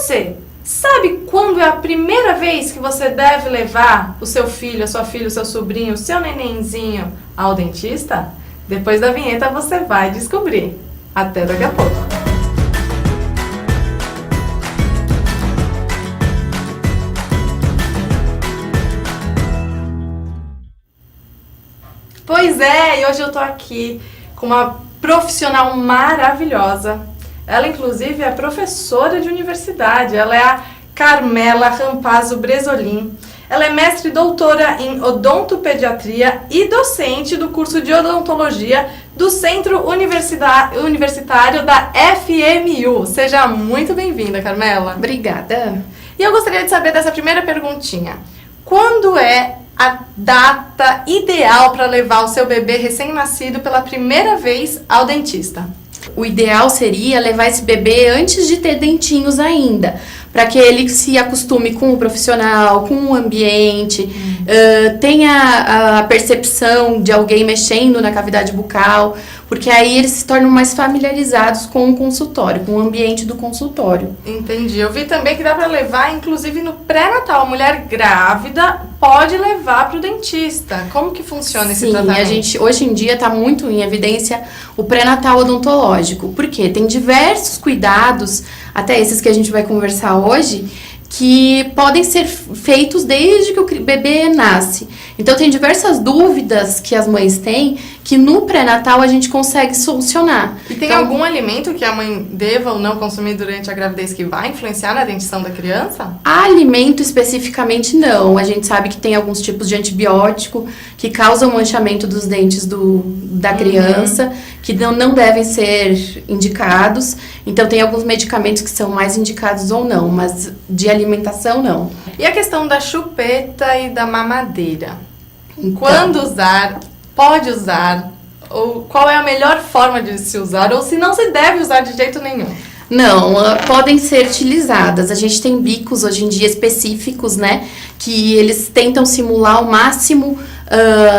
você sabe quando é a primeira vez que você deve levar o seu filho, a sua filha, o seu sobrinho, o seu nenenzinho ao dentista? Depois da vinheta você vai descobrir. Até daqui a pouco. Pois é, e hoje eu tô aqui com uma profissional maravilhosa. Ela, inclusive, é professora de universidade. Ela é a Carmela Rampazzo Bresolin. Ela é mestre e doutora em odontopediatria e docente do curso de odontologia do Centro Universitário da FMU. Seja muito bem-vinda, Carmela. Obrigada. E eu gostaria de saber dessa primeira perguntinha. Quando é a data ideal para levar o seu bebê recém-nascido pela primeira vez ao dentista? O ideal seria levar esse bebê antes de ter dentinhos ainda, para que ele se acostume com o profissional, com o ambiente, tenha a percepção de alguém mexendo na cavidade bucal, porque aí eles se tornam mais familiarizados com o consultório, com o ambiente do consultório. Entendi. Eu vi também que dá para levar, inclusive no pré-natal. A mulher grávida pode levar para o dentista. Como que funciona esse tratamento? Sim, a gente hoje em dia está muito em evidência o pré-natal odontológico. Por quê? Tem diversos cuidados, até esses que a gente vai conversar hoje, que podem ser feitos desde que o bebê nasce. Então, tem diversas dúvidas que as mães têm que no pré-natal a gente consegue solucionar. E tem então, algum alimento que a mãe deva ou não consumir durante a gravidez que vai influenciar na dentição da criança? Alimento especificamente não. A gente sabe que tem alguns tipos de antibiótico que causam manchamento dos dentes da criança, que não devem ser indicados. Então, tem alguns medicamentos que são mais indicados ou não, mas de alimentação não. E a questão da chupeta e da mamadeira? Quando usar? Pode usar? Ou qual é a melhor forma de se usar? Ou se não se deve usar de jeito nenhum? Não, podem ser utilizadas. A gente tem bicos hoje em dia específicos, né? Que eles tentam simular ao máximo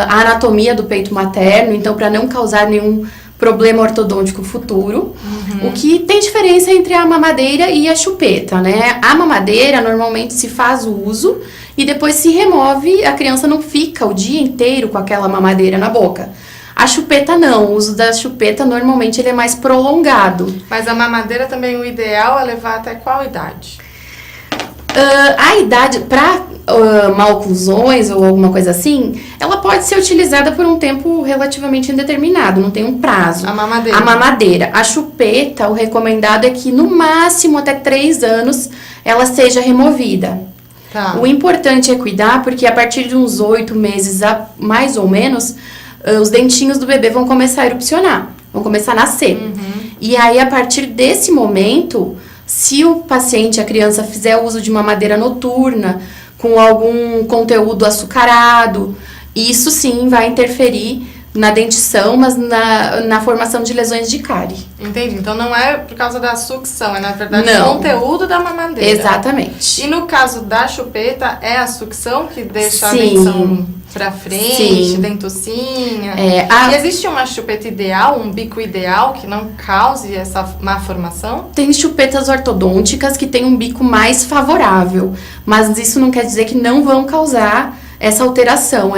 a anatomia do peito materno. Então, para não causar nenhum problema ortodôntico futuro. O que tem diferença entre a mamadeira e a chupeta, né? A mamadeira normalmente se faz o uso e depois se remove, a criança não fica o dia inteiro com aquela mamadeira na boca. A chupeta não, o uso da chupeta normalmente ele é mais prolongado. Mas a mamadeira também, o ideal é levar até qual idade? A idade para maloclusões ou alguma coisa assim, ela pode ser utilizada por um tempo relativamente indeterminado, não tem um prazo. A mamadeira. A mamadeira. A chupeta, o recomendado é que no máximo até 3 anos ela seja removida. Tá. O importante é cuidar, porque a partir de uns 8 meses, mais ou menos, os dentinhos do bebê vão começar a erupcionar, vão começar a nascer. E aí, a partir desse momento, se o paciente, a criança, fizer uso de mamadeira noturna, com algum conteúdo açucarado, isso sim vai interferir na dentição, mas na formação de lesões de cárie. Entendi. Então não é por causa da sucção, é na verdade não. O conteúdo da mamadeira. Exatamente. E no caso da chupeta, é a sucção que deixa Sim. a dentição pra frente, Sim. dentucinha? E existe uma chupeta ideal, um bico ideal que não cause essa má formação? Tem chupetas ortodônticas que têm um bico mais favorável, mas isso não quer dizer que não vão causar essa alteração,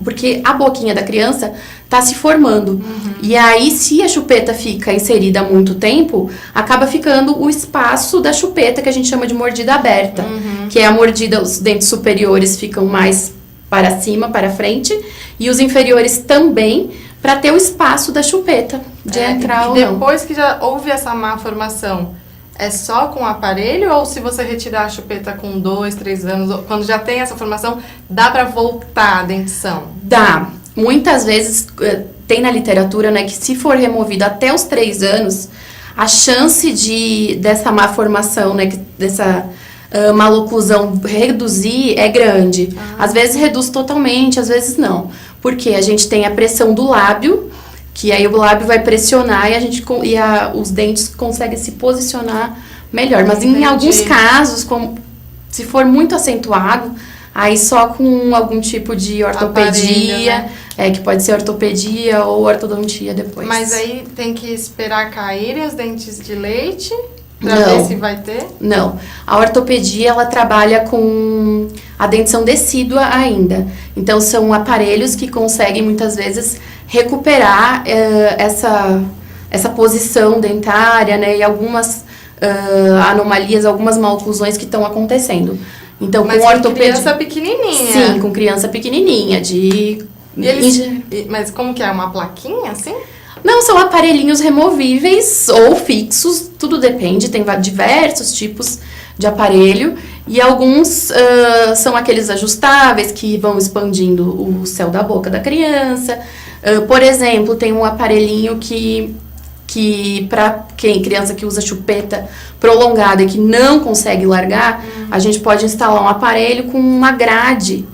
porque a boquinha da criança está se formando. E aí, se a chupeta fica inserida há muito tempo, acaba ficando o espaço da chupeta, que a gente chama de mordida aberta, que é a mordida, os dentes superiores ficam mais para cima, para frente, e os inferiores também, para ter o espaço da chupeta, de entrar ou não. Depois que já houve essa má formação, é só com o aparelho ou se você retirar a chupeta com 2, 3 anos, quando já tem essa formação, dá para voltar a dentição? Dá. Muitas vezes tem na literatura, né, que se for removido até os 3 anos, a chance dessa má formação, né, dessa maloclusão reduzir é grande. Às vezes reduz totalmente, às vezes não. Porque a gente tem a pressão do lábio, que aí o lábio vai pressionar e os dentes conseguem se posicionar melhor. Mas em alguns casos, se for muito acentuado, aí só com algum tipo de ortopedia, aparelho, né? Que pode ser ortopedia ou ortodontia depois. Mas aí tem que esperar caírem os dentes de leite Pra ver se vai ter? Não. A ortopedia, ela trabalha com a dentição decídua ainda. Então, são aparelhos que conseguem, muitas vezes, recuperar essa posição dentária, né? E algumas anomalias, algumas maloclusões que estão acontecendo. Então, mas com ortopedia... criança pequenininha. Sim, com criança pequenininha, Mas como que é? Uma plaquinha, assim? Não, são aparelhinhos removíveis ou fixos, tudo depende, tem diversos tipos de aparelho. E alguns são aqueles ajustáveis que vão expandindo o céu da boca da criança. Por exemplo, tem um aparelhinho que para criança que usa chupeta prolongada e que não consegue largar, a gente pode instalar um aparelho com uma grade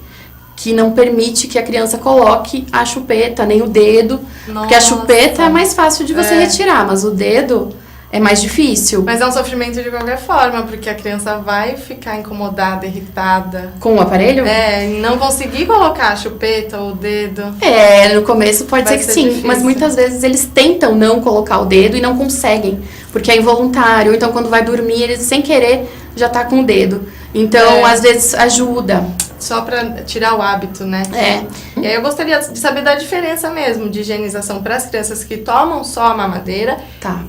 que não permite que a criança coloque a chupeta, nem o dedo. Nossa. Porque a chupeta é mais fácil de você retirar, mas o dedo é mais difícil. Mas é um sofrimento de qualquer forma, porque a criança vai ficar incomodada, irritada. Com o aparelho? E não conseguir colocar a chupeta ou o dedo. No começo pode ser que sim, difícil. Mas muitas vezes eles tentam não colocar o dedo e não conseguem, porque é involuntário. Então, quando vai dormir, eles sem querer já tá com o dedo. Então, às vezes ajuda. Só pra tirar o hábito, né? E aí eu gostaria de saber da diferença mesmo de higienização para as crianças que tomam só a mamadeira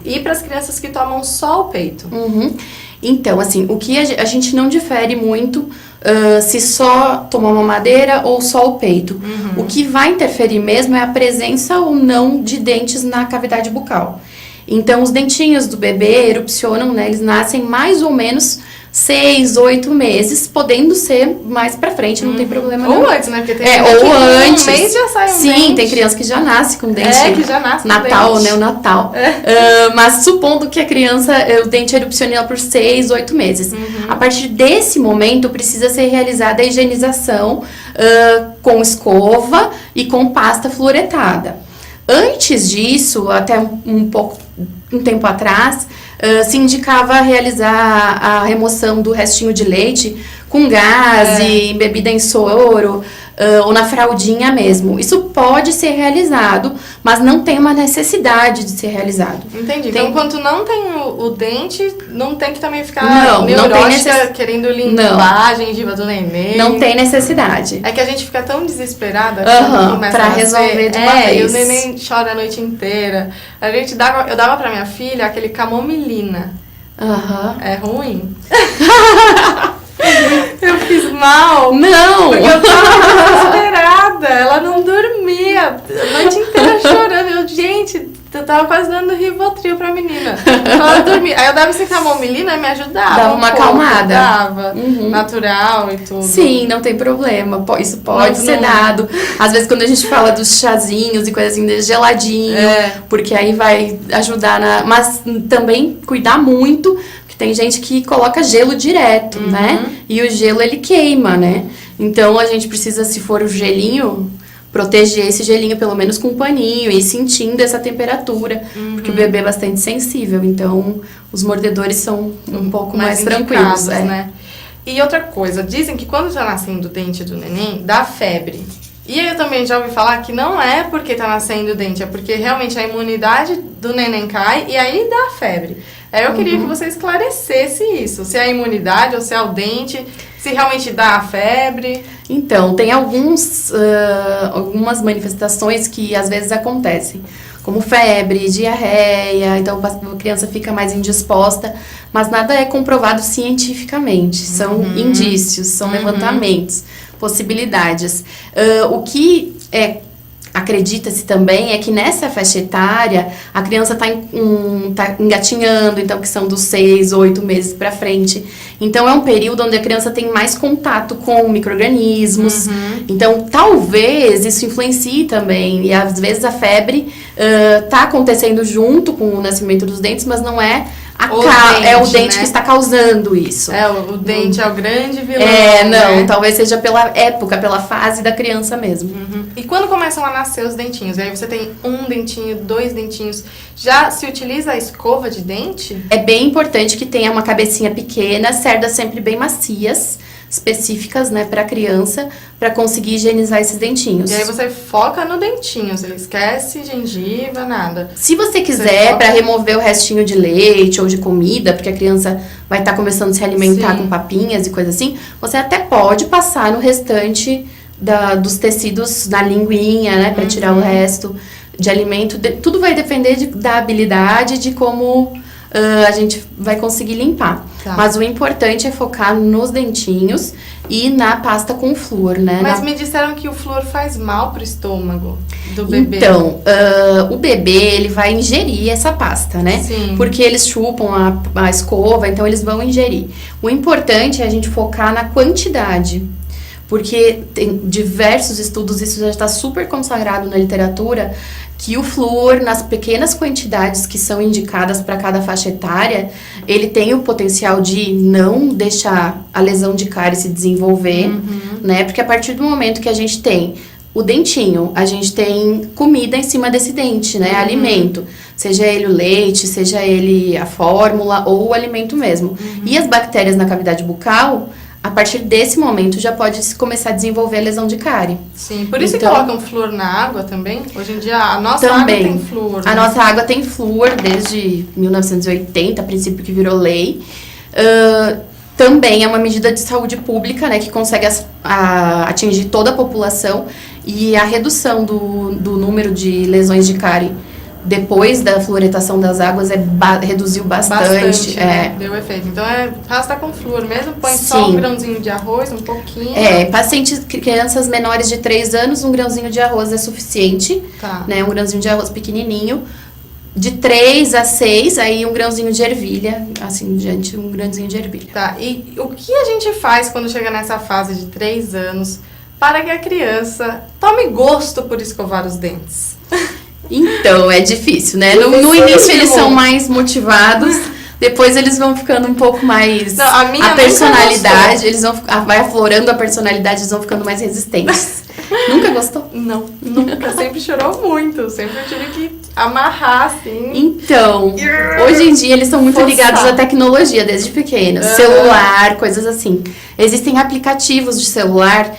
e para as crianças que tomam só o peito. Então, assim, o que a gente não difere muito se só tomar mamadeira ou só o peito. O que vai interferir mesmo é a presença ou não de dentes na cavidade bucal. Então, os dentinhos do bebê erupcionam, né? Eles nascem mais ou menos 6, 8 meses, podendo ser mais pra frente, não tem problema não. Ou antes, né? Porque tem ou antes. Um mês já sai um Sim, dente. Tem criança que já nasce com dente. Que já nasce Natal, né? O Natal. Mas supondo que a criança, o dente erupcione por 6, 8 meses. A partir desse momento, precisa ser realizada a higienização com escova e com pasta fluoretada. Antes disso, até um tempo atrás, se indicava realizar a remoção do restinho de leite com gás e bebida em soro ou na fraldinha mesmo. Isso pode ser realizado, mas não tem uma necessidade de ser realizado. Entendi. Então, enquanto não tem o dente, não tem que também ficar neurótica querendo limpar a gengiva do neném. Não tem necessidade. É que a gente fica tão desesperada quando começa pra resolver de uma vez. E o neném chora a noite inteira. Eu dava pra minha filha aquele camomilina. É ruim? Eu fiz mal. Não! Porque eu tava desesperada. Ela não dormia. A noite inteira chorando. Eu tava quase dando Rivotril pra menina. Ela dormia. Aí eu dava esse camomilina e me ajudava. Dava uma acalmada. Dava. Natural e tudo. Sim, não tem problema. Isso pode ser dado. Às vezes quando a gente fala dos chazinhos e coisas assim, geladinho. Porque aí vai ajudar Mas também cuidar muito. Tem gente que coloca gelo direto, né? E o gelo, ele queima, né? Então, a gente precisa, se for o gelinho, proteger esse gelinho pelo menos com um paninho e sentindo essa temperatura. Porque o bebê é bastante sensível. Então, os mordedores são um pouco mais tranquilos, né? E outra coisa, dizem que quando tá nascendo o dente do neném, dá febre. E eu também já ouvi falar que não é porque tá nascendo o dente, é porque realmente a imunidade do neném cai e aí dá febre. Aí eu queria que você esclarecesse isso, se é a imunidade ou se é o dente, se realmente dá a febre. Então, tem algumas manifestações que às vezes acontecem, como febre, diarreia, então a criança fica mais indisposta, mas nada é comprovado cientificamente, são indícios, são levantamentos, possibilidades. O que acredita-se também é que nessa faixa etária a criança tá engatinhando, então que são dos 6, 8 meses para frente. Então é um período onde a criança tem mais contato com micro-organismos. Então talvez isso influencie também. E às vezes a febre tá acontecendo junto com o nascimento dos dentes, mas não é o dente, né, que está causando isso. O dente é o grande vilão. Não, talvez seja pela época, pela fase da criança mesmo. E quando começam a nascer os dentinhos? Aí você tem um dentinho, 2 dentinhos. Já se utiliza a escova de dente? É bem importante que tenha uma cabecinha pequena, cerdas sempre bem macias, específicas, né, para criança, para conseguir higienizar esses dentinhos. E aí você foca no dentinho, você esquece gengiva, nada. Se você quiser, para remover o restinho de leite ou de comida, porque a criança vai estar começando a se alimentar com papinhas e coisa assim, você até pode passar no restante dos tecidos na linguinha, né, para tirar o resto de alimento. Tudo vai depender da habilidade, de como a gente vai conseguir limpar. Tá. Mas o importante é focar nos dentinhos e na pasta com flúor, né? Mas me disseram que o flúor faz mal pro estômago do bebê. Então, o bebê, ele vai ingerir essa pasta, né? Sim. Porque eles chupam a escova, então eles vão ingerir. O importante é a gente focar na quantidade. Porque tem diversos estudos, isso já está super consagrado na literatura, que o flúor, nas pequenas quantidades que são indicadas para cada faixa etária, ele tem o potencial de não deixar a lesão de cárie se desenvolver, né? Porque a partir do momento que a gente tem o dentinho, a gente tem comida em cima desse dente, né? Alimento. Seja ele o leite, seja ele a fórmula ou o alimento mesmo. E as bactérias na cavidade bucal, a partir desse momento já pode começar a desenvolver a lesão de cárie. Sim, por isso então, que colocam flúor na água também? Hoje em dia a nossa água tem flúor. Né? A nossa água tem flúor desde 1980, a princípio que virou lei. Também é uma medida de saúde pública, né, que consegue atingir toda a população, e a redução do número de lesões de cárie depois da fluoretação das águas reduziu bastante. Né? Deu efeito. Então pasta com flúor mesmo, põe só um grãozinho de arroz, um pouquinho. Crianças menores de 3 anos, um grãozinho de arroz é suficiente. Tá. Né? Um grãozinho de arroz pequenininho. De 3 a 6, aí um grãozinho de ervilha, assim, diante, um grãozinho de ervilha. Tá, e o que a gente faz quando chega nessa fase de 3 anos para que a criança tome gosto por escovar os dentes? Então, é difícil, né? No início eles são mais motivados, depois eles vão ficando um pouco mais... Não, a personalidade, eles vão vai aflorando a personalidade, eles vão ficando mais resistentes. Nunca gostou? Não, nunca. Sempre chorou muito, sempre tive que amarrar, assim. Então, hoje em dia eles são muito ligados à tecnologia desde pequenos. Celular, coisas assim. Existem aplicativos de celular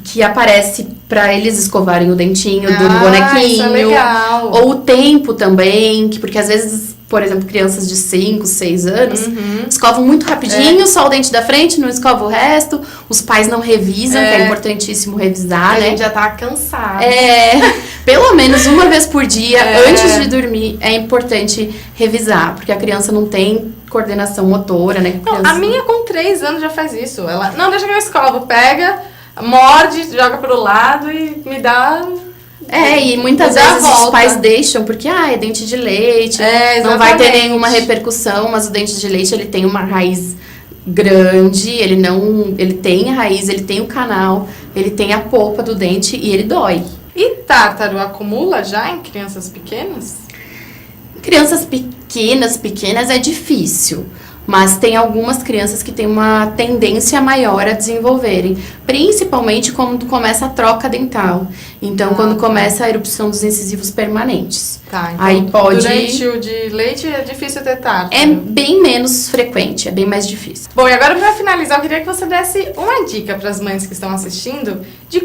que aparece pra eles escovarem o dentinho do bonequinho. Isso é legal. Ou o tempo também, porque às vezes, por exemplo, crianças de 5, 6 anos escovam muito rapidinho, só o dente da frente, não escova o resto. Os pais não revisam, que é importantíssimo revisar, né? A gente já tá cansado. Pelo menos uma vez por dia, antes de dormir, é importante revisar, porque a criança não tem coordenação motora, né? Não, a minha com 3 anos já faz isso. Ela, não, deixa que eu escovo, pega, morde, joga pro lado e me dá... E muitas vezes os pais deixam, porque é dente de leite, não vai ter nenhuma repercussão, mas o dente de leite, ele tem uma raiz grande, ele tem a raiz, ele tem o canal, ele tem a polpa do dente e ele dói. E tártaro acumula já em crianças pequenas? Crianças pequenas é difícil, mas tem algumas crianças que têm uma tendência maior a desenvolverem, principalmente quando começa a troca dental. Então, quando começa a erupção dos incisivos permanentes. Tá, então aí pode... durante o de leite é difícil ter tártaro? É bem menos frequente, é bem mais difícil. Bom, e agora para finalizar, eu queria que você desse uma dica para as mães que estão assistindo de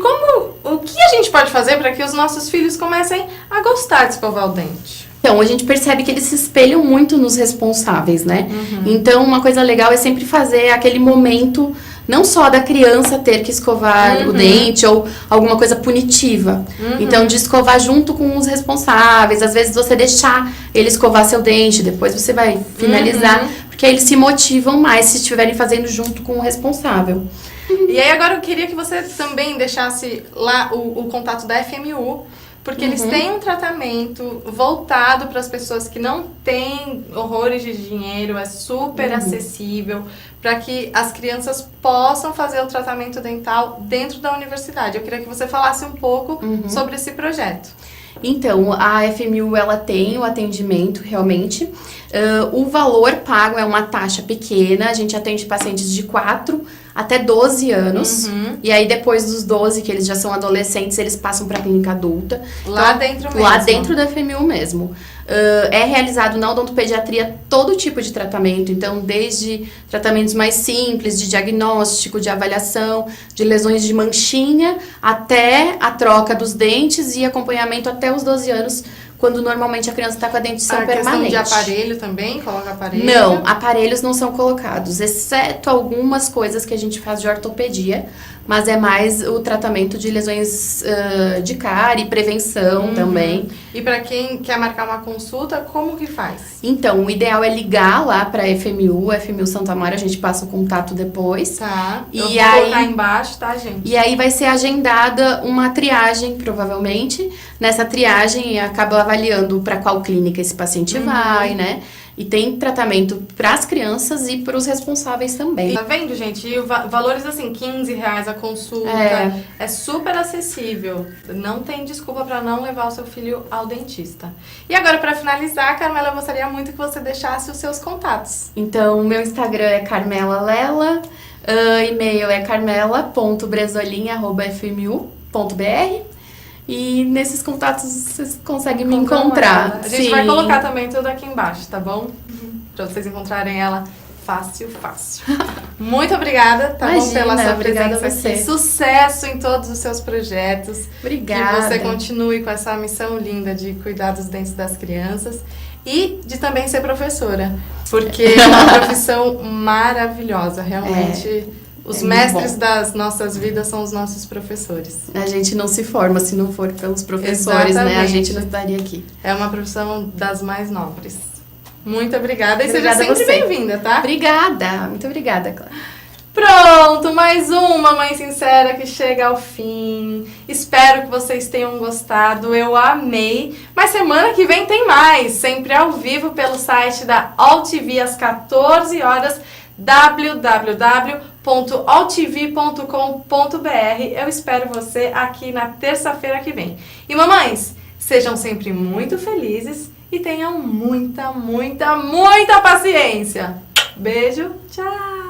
o que a gente pode fazer para que os nossos filhos comecem a gostar de escovar o dente. Então, a gente percebe que eles se espelham muito nos responsáveis, né? Então, uma coisa legal é sempre fazer aquele momento, não só da criança ter que escovar o dente ou alguma coisa punitiva. Então, de escovar junto com os responsáveis. Às vezes, você deixar ele escovar seu dente, depois você vai finalizar. Porque aí eles se motivam mais se estiverem fazendo junto com o responsável. E aí, agora eu queria que você também deixasse lá o contato da FMU, porque eles têm um tratamento voltado para as pessoas que não têm horrores de dinheiro, é super acessível, para que as crianças possam fazer o tratamento dental dentro da universidade. Eu queria que você falasse um pouco sobre esse projeto. Então, a FMU, ela tem o atendimento, realmente. O valor pago é uma taxa pequena, a gente atende pacientes de 4 até 12 anos. E aí, depois dos 12, que eles já são adolescentes, eles passam para a clínica adulta. Lá dentro mesmo? Lá dentro da FMU mesmo. É realizado na odontopediatria todo tipo de tratamento, então desde tratamentos mais simples, de diagnóstico, de avaliação, de lesões de manchinha, até a troca dos dentes e acompanhamento até os 12 anos, quando normalmente a criança está com a dentição permanente. A questão de aparelho também? Coloca aparelho? Não, aparelhos não são colocados, exceto algumas coisas que a gente faz de ortopedia, mas é mais o tratamento de lesões de cárie, prevenção também. E para quem quer marcar uma consulta, como que faz? Então, o ideal é ligar lá para a FMU Santa Amaro, a gente passa o contato depois. Tá, eu E vou colocar embaixo, tá, gente? E aí vai ser agendada uma triagem, provavelmente. Nessa triagem, acaba avaliando para qual clínica esse paciente vai, né? E tem tratamento para as crianças e para os responsáveis também. Tá vendo, gente? E valores assim, R$15 a consulta. É super acessível. Não tem desculpa para não levar o seu filho ao dentista. E agora, para finalizar, Carmela, eu gostaria muito que você deixasse os seus contatos. Então, o meu Instagram é Carmela Lela, e-mail é carmela.bresolin@fmu.br. E nesses contatos vocês conseguem me encontrar. A gente vai colocar também tudo aqui embaixo, tá bom? Pra vocês encontrarem ela fácil. Muito obrigada, tá bom? Pela sua presença aqui. Sucesso em todos os seus projetos. Obrigada. Que você continue com essa missão linda de cuidar dos dentes das crianças. E de também ser professora. Porque é uma profissão maravilhosa, realmente. Os mestres das nossas vidas são os nossos professores. A gente não se forma se não for pelos professores, né? A gente não estaria aqui. É uma profissão das mais nobres. Muito obrigada e seja sempre bem-vinda, tá? Obrigada, muito obrigada, Clara. Pronto, mais uma Mãe Sincera que chega ao fim. Espero que vocês tenham gostado, eu amei. Mas semana que vem tem mais, sempre ao vivo pelo site da AllTV às 14 horas, www.alltv.com.br. Eu espero você aqui na terça-feira que vem. E mamães, sejam sempre muito felizes e tenham muita paciência. Beijo, tchau!